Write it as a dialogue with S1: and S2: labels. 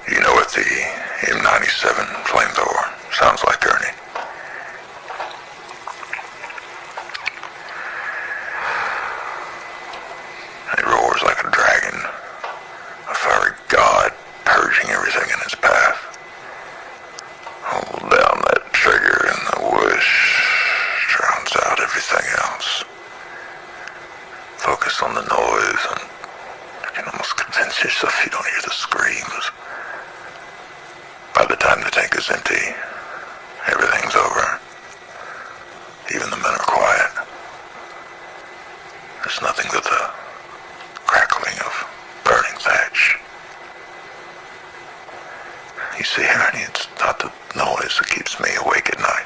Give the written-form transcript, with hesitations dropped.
S1: You know what the M-97 flamethrower sounds like, Ernie? It roars like a dragon, a fiery god purging everything in its path. Hold down that trigger and the whoosh drowns out everything else. Focus on the noise and you can almost convince yourself you don't hear the screams. By the time the tank is empty, everything's over. Even the men are quiet. There's nothing but the crackling of burning thatch. You see, Ernie, it's not the noise that keeps me awake at night.